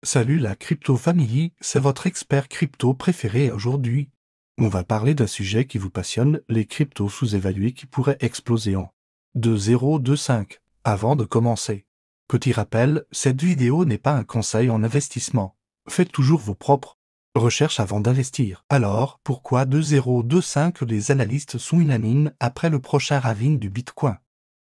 Salut la Crypto Family, c'est votre expert crypto préféré et aujourd'hui. On va parler d'un sujet qui vous passionne, les cryptos sous-évalués qui pourraient exploser en 2025. Avant de commencer, petit rappel, cette vidéo n'est pas un conseil en investissement. Faites toujours vos propres recherches avant d'investir. Alors, pourquoi 2025 les analystes sont unanimes après le prochain halving du Bitcoin?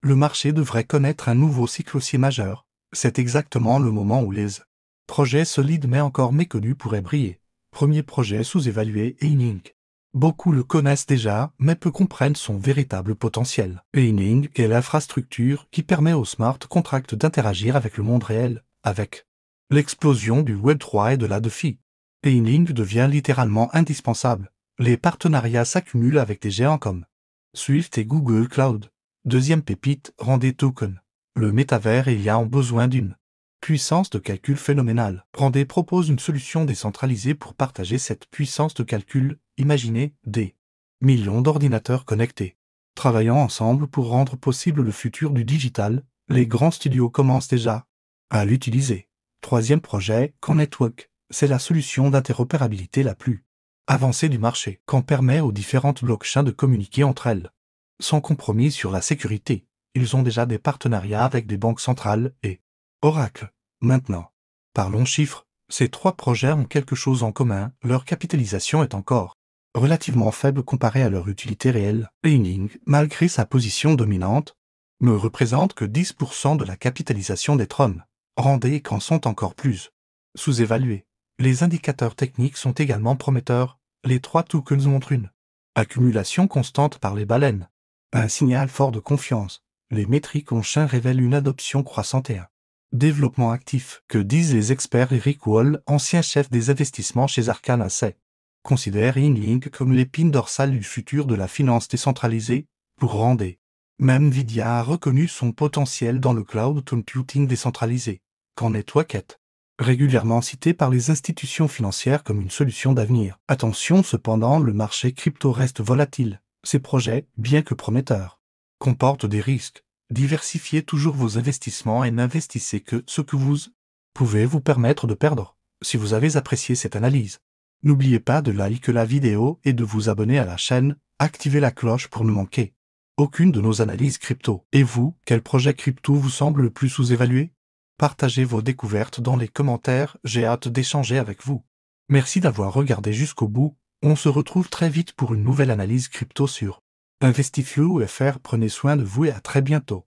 Le marché devrait connaître un nouveau cycle haussier majeur. C'est exactement le moment où les projet solide mais encore méconnu pourrait briller. Premier projet sous-évalué, E-Inc. Beaucoup le connaissent déjà, mais peu comprennent son véritable potentiel. E-Inc est l'infrastructure qui permet aux smart contracts d'interagir avec le monde réel, avec l'explosion du Web3 et de la DeFi. E-Inc devient littéralement indispensable. Les partenariats s'accumulent avec des géants comme Swift et Google Cloud. Deuxième pépite, Rendez Token. Le métavers et l'IA ont besoin d'une puissance de calcul phénoménale. Rendez propose une solution décentralisée pour partager cette puissance de calcul. Imaginez des millions d'ordinateurs connectés, travaillant ensemble pour rendre possible le futur du digital. Les grands studios commencent déjà à l'utiliser. Troisième projet, CoinNetwork. C'est la solution d'interopérabilité la plus avancée du marché, qu'on permet aux différentes blockchains de communiquer entre elles, sans compromis sur la sécurité. Ils ont déjà des partenariats avec des banques centrales et Oracle. Maintenant, parlons chiffres. Ces trois projets ont quelque chose en commun, leur capitalisation est encore relativement faible comparée à leur utilité réelle. E-Inc, malgré sa position dominante, ne représente que 10% de la capitalisation des Tron. Rendez qu'en sont encore plus sous-évalués. Les indicateurs techniques sont également prometteurs. Les trois tokens montrent une accumulation constante par les baleines. Un signal fort de confiance. Les métriques on-chain révèlent une adoption croissante et un développement actif. Que disent les experts? Eric Wall, ancien chef des investissements chez Arcane Asset, considère E-Inc comme l'épine dorsale du futur de la finance décentralisée. Pour Rendez, même Nvidia a reconnu son potentiel dans le cloud computing décentralisé. CoinNetwork est régulièrement cité par les institutions financières comme une solution d'avenir. Attention cependant, le marché crypto reste volatile. Ces projets, bien que prometteurs, comportent des risques. Diversifiez toujours vos investissements et n'investissez que ce que vous pouvez vous permettre de perdre. Si vous avez apprécié cette analyse, n'oubliez pas de liker la vidéo et de vous abonner à la chaîne, activez la cloche pour ne manquer aucune de nos analyses crypto. Et vous, quel projet crypto vous semble le plus sous-évalué? Partagez vos découvertes dans les commentaires, j'ai hâte d'échanger avec vous. Merci d'avoir regardé jusqu'au bout, on se retrouve très vite pour une nouvelle analyse crypto sur Investiflow.fr. Prenez soin de vous et à très bientôt.